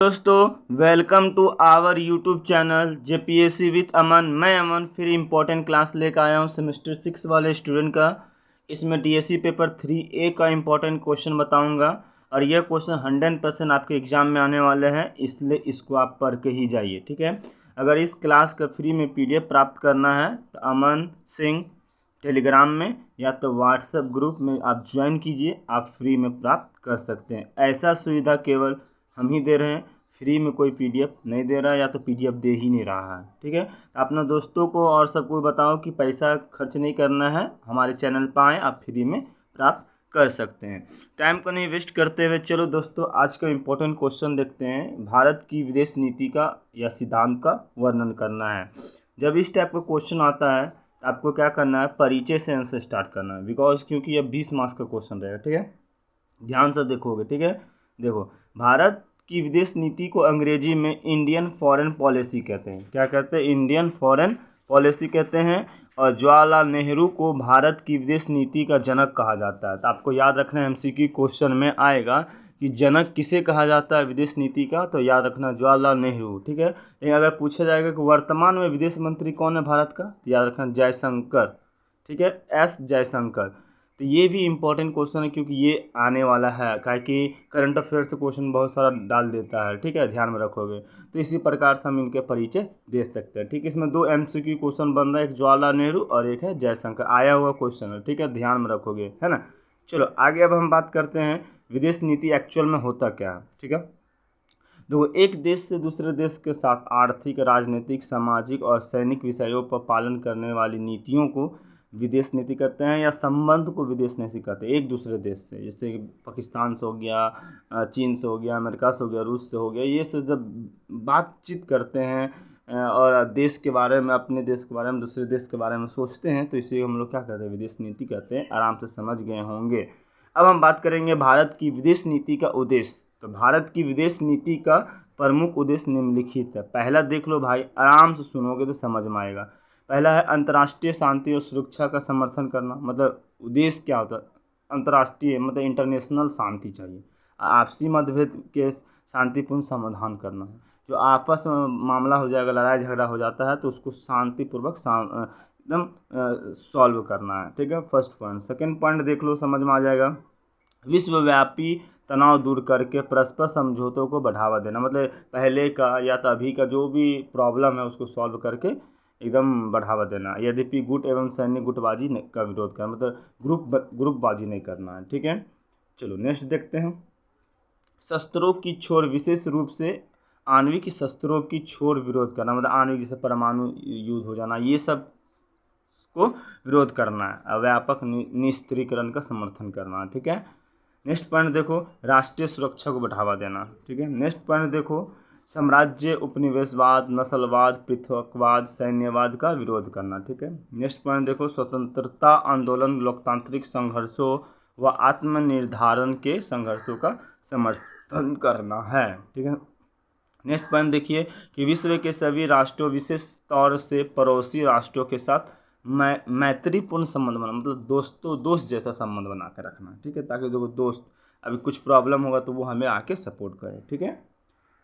दोस्तों welcome to our YouTube channel JPSC with Aman. मैं अमन फिर इम्पोर्टेंट क्लास लेकर आया हूँ सेमेस्टर 6 वाले स्टूडेंट का। इसमें डीएससी पेपर 3A का इम्पोर्टेंट क्वेश्चन बताऊंगा और यह क्वेश्चन 100% आपके एग्जाम में आने वाले हैं, इसलिए इसको आप पढ़ के ही जाइए, ठीक है। अगर इस क्लास का फ्री में PDF प्राप्त करना है तो अमन सिंह टेलीग्राम में या तो व्हाट्सएप ग्रुप में आप ज्वाइन कीजिए, आप फ्री में प्राप्त कर सकते हैं। ऐसा सुविधा केवल हम ही दे रहे हैं, फ्री में कोई PDF नहीं दे रहा है या तो PDF दे ही नहीं रहा है, ठीक है। तो अपने दोस्तों को और सबको बताओ कि पैसा खर्च नहीं करना है, हमारे चैनल पर आएँ, आप फ्री में प्राप्त कर सकते हैं। टाइम को नहीं वेस्ट करते हुए चलो दोस्तों आज का इम्पोर्टेंट क्वेश्चन देखते हैं। भारत की विदेश नीति का या सिद्धांत का वर्णन करना है। जब इस टाइप का क्वेश्चन आता है तो आपको क्या करना है, परिचय से आंसर स्टार्ट करना है, बिकॉज क्योंकि यह 20 मार्क्स का क्वेश्चन रहेगा, ठीक है। ध्यान से देखोगे, ठीक है। देखो, भारत की विदेश नीति को अंग्रेजी में इंडियन फॉरेन पॉलिसी कहते हैं। क्या कहते हैं? इंडियन फॉरेन पॉलिसी कहते हैं। और जवाहरलाल नेहरू को भारत की विदेश नीति का जनक कहा जाता है। तो आपको याद रखना है, MCQ क्वेश्चन में आएगा कि जनक किसे कहा जाता है विदेश नीति का, तो याद रखना जवाहरलाल नेहरू, ठीक है। लेकिन अगर पूछा जाएगा कि वर्तमान में विदेश मंत्री कौन है भारत का, तो याद रखना जयशंकर, ठीक है, S जयशंकर। तो ये भी इम्पोर्टेंट क्वेश्चन है क्योंकि ये आने वाला है, क्या कि करंट अफेयर से क्वेश्चन बहुत सारा डाल देता है, ठीक है, ध्यान में रखोगे। तो इसी प्रकार से हम इनके परिचय दे सकते हैं, ठीक है। इसमें 2 MCQ क्वेश्चन बन रहा है, एक जवाहरलाल नेहरू और एक है जयशंकर, आया हुआ क्वेश्चन है, ठीक है, ध्यान में रखोगे, है ना। चलो आगे अब हम बात करते हैं विदेश नीति एक्चुअल में होता क्या है, ठीक है। देखो, एक देश से दूसरे देश के साथ आर्थिक, राजनीतिक, सामाजिक और सैनिक विषयों पर पालन करने वाली नीतियों को विदेश नीति कहते हैं, या संबंध को विदेश नीति कहते हैं एक दूसरे देश से। जैसे कि पाकिस्तान से हो गया, चीन से हो गया, अमेरिका से हो गया, रूस से हो गया, ये सब जब बातचीत करते हैं और देश के बारे में, अपने देश के बारे में, दूसरे देश के बारे में सोचते हैं, तो इसे हम लोग क्या कहते हैं, विदेश नीति कहते हैं। आराम से समझ गए होंगे। अब हम बात करेंगे भारत की विदेश नीति का उद्देश्य। तो भारत की विदेश नीति का प्रमुख उद्देश्य निम्नलिखित है। पहला देख लो भाई, आराम से सुनोगे तो समझ में आएगा। पहला है अंतर्राष्ट्रीय शांति और सुरक्षा का समर्थन करना। मतलब उद्देश्य क्या होता है, अंतर्राष्ट्रीय मतलब इंटरनेशनल शांति चाहिए, आपसी मतभेद के शांतिपूर्ण समाधान करना है। जो आपस में मामला हो जाएगा, लड़ाई झगड़ा हो जाता है, तो उसको शांतिपूर्वक एकदम सॉल्व करना है, ठीक है, फर्स्ट पॉइंट। सेकेंड पॉइंट देख लो, समझ में आ जाएगा। विश्वव्यापी तनाव दूर करके परस्पर समझौतों को बढ़ावा देना। मतलब पहले का या तो अभी का जो भी प्रॉब्लम है उसको सॉल्व करके एकदम बढ़ावा देना। यद्यपि गुट एवं सैन्य गुटबाजी का विरोध करना, मतलब ग्रुपबाजी नहीं करना है, ठीक है। चलो नेक्स्ट देखते हैं। शस्त्रों की छोड़, विशेष रूप से आणविक शस्त्रों की छोड़ विरोध करना। मतलब आणविक जैसे परमाणु युद्ध हो जाना, ये सब को विरोध करना है। व्यापक निस्त्रीकरण का समर्थन करना है, ठीक है। नेक्स्ट पॉइंट देखो, राष्ट्रीय सुरक्षा को बढ़ावा देना, ठीक है। नेक्स्ट पॉइंट देखो, साम्राज्य, उपनिवेशवाद, नस्लवाद, पृथकवाद, सैन्यवाद का विरोध करना, ठीक है। नेक्स्ट पॉइंट देखो, स्वतंत्रता आंदोलन, लोकतांत्रिक संघर्षों व आत्मनिर्धारण के संघर्षों का समर्थन करना है, ठीक है। नेक्स्ट पॉइंट देखिए कि विश्व के सभी राष्ट्रों, विशेष तौर से पड़ोसी राष्ट्रों के साथ मैत्रीपूर्ण संबंध बना, मतलब दोस्त जैसा संबंध बना के रखना, ठीक है, ताकि देखो दोस्त अभी कुछ प्रॉब्लम होगा तो वो हमें आके सपोर्ट करे, ठीक है।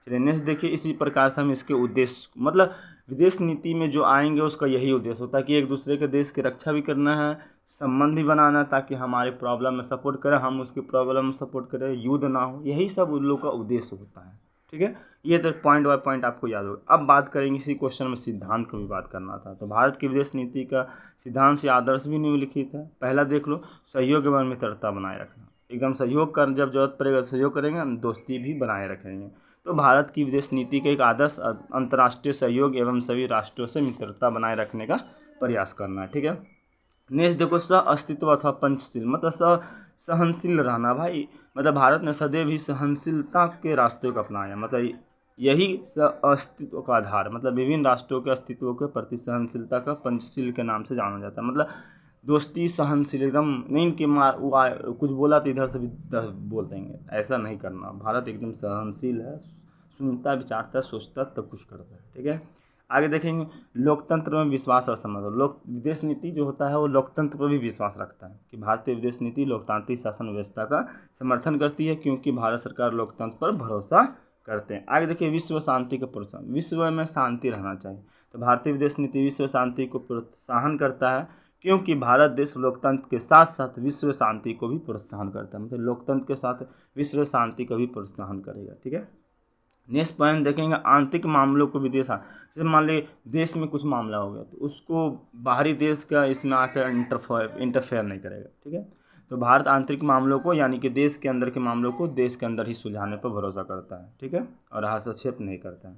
चलिए नेक्स्ट देखिए, इसी प्रकार से हम इसके उद्देश्य, मतलब विदेश नीति में जो आएंगे उसका यही उद्देश्य होता है कि एक दूसरे के देश की रक्षा भी करना है, संबंध भी बनाना है, ताकि हमारे प्रॉब्लम में सपोर्ट करें, हम उसकी प्रॉब्लम में सपोर्ट करें, युद्ध ना हो, यही सब उन लोग का उद्देश्य होता है, ठीक है। ये तो पॉइंट बाय पॉइंट आपको याद होगा। अब बात करेंगे, इसी क्वेश्चन में सिद्धांत को भी बात करना था। तो भारत की विदेश नीति का सिद्धांत से आदर्श भी निम्नलिखित है। पहला देख लो, सहयोग एवं मित्रता बनाए रखना। एकदम सहयोग कर, जब जरूरत पड़ेगा सहयोग करेंगे, दोस्ती भी बनाए रखेंगे। तो भारत की विदेश नीति का एक आदर्श अंतर्राष्ट्रीय सहयोग एवं सभी राष्ट्रों से मित्रता बनाए रखने का प्रयास करना है, ठीक है। नेक्स्ट देखो, सह अस्तित्व अथवा पंचशील, मतलब सहनशील रहना भाई। मतलब भारत ने सदैव ही सहनशीलता के रास्ते को अपनाया, मतलब यही अस्तित्व का आधार, मतलब विभिन्न राष्ट्रों के अस्तित्व के प्रति सहनशीलता का पंचशील के नाम से जाना जाता है। मतलब दोस्ती सहनशील, एकदम नहीं कि कुछ बोला तो इधर से भी बोल देंगे, ऐसा नहीं करना। भारत एकदम सहनशील है, सुनता, विचारता, सोचता तब कुछ करता है, ठीक है। आगे देखेंगे, लोकतंत्र में विश्वास और समर्थन। विदेश नीति जो होता है वो लोकतंत्र पर भी विश्वास रखता है कि भारतीय विदेश नीति लोकतांत्रिक शासन व्यवस्था का समर्थन करती है, क्योंकि भारत सरकार लोकतंत्र पर भरोसा करते हैं। आगे देखिए, विश्व शांति का प्रोत्साहन, विश्व में शांति रहना चाहिए। तो भारतीय विदेश नीति विश्व शांति को प्रोत्साहन करता है, क्योंकि भारत देश लोकतंत्र के साथ साथ विश्व शांति को भी प्रोत्साहन करता है। मतलब लोकतंत्र के साथ विश्व शांति को भी प्रोत्साहन करेगा। ठीक है, नेक्स्ट पॉइंट देखेंगे, आंतरिक मामलों को विदेश, जैसे मान लीजिए देश में कुछ मामला हो गया तो उसको बाहरी देश का इसमें आकर इंटरफेयर नहीं करेगा। ठीक है, तो भारत आंतरिक मामलों को यानी कि देश के अंदर के मामलों को देश के अंदर ही सुलझाने पर भरोसा करता है। ठीक है, और हस्तक्षेप नहीं करता है।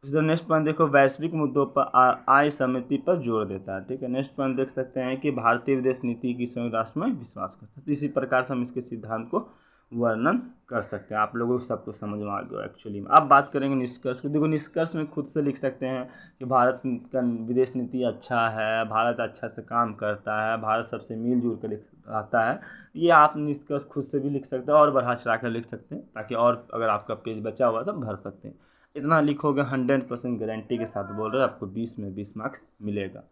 उसी तरह नेक्स्ट पॉइंट देखो, वैश्विक मुद्दों पर आय सहमति पर जोर देता है। ठीक है, नेक्स्ट पॉइंट देख सकते हैं कि भारतीय विदेश नीति की संयुक्त राष्ट्र में विश्वास करता है। तो इसी प्रकार से हम इसके सिद्धांत को वर्णन कर सकते हैं। आप लोगों को सब कुछ समझ में आ गया एक्चुअली में। अब बात करेंगे निष्कर्ष की। देखो, निष्कर्ष में खुद से लिख सकते हैं कि भारत का विदेश नीति अच्छा है, भारत अच्छा से काम करता है, भारत सबसे मिलजुल कर रहता है। ये आप निष्कर्ष खुद से भी लिख सकते हैं और बढ़ा चढ़ा कर लिख सकते हैं, ताकि और अगर आपका पेज बचा हुआ तो भर सकते हैं। इतना लिखोगे 100% गारंटी के साथ बोल रहे हैं, आपको 20 में 20 मार्क्स मिलेगा।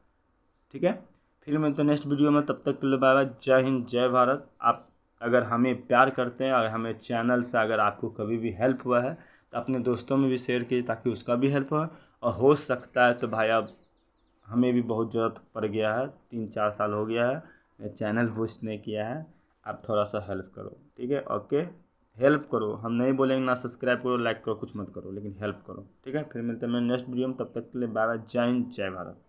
ठीक है, फिर मिलते हैं नेक्स्ट वीडियो में, तब तक के लिए बाय बाय, जय हिंद, जय भारत। आप अगर हमें प्यार करते हैं और हमें चैनल से अगर आपको कभी भी हेल्प हुआ है तो अपने दोस्तों में भी शेयर कीजिए, ताकि उसका भी हेल्प हो। और हो सकता है तो भाई, अब हमें भी बहुत ज़रूरत पड़ गया है, 3-4 साल हो गया है चैनल बूस्ट नहीं किया है, आप थोड़ा सा हेल्प करो। ठीक है, ओके, हेल्प करो। हम नहीं बोलेंगे ना सब्सक्राइब करो, लाइक करो, कुछ मत करो, लेकिन हेल्प करो। ठीक है, फिर मिलते हैं मैं नेक्स्ट वीडियो में, तब तक के लिए बाय बाय, जय हिंद, जय भारत।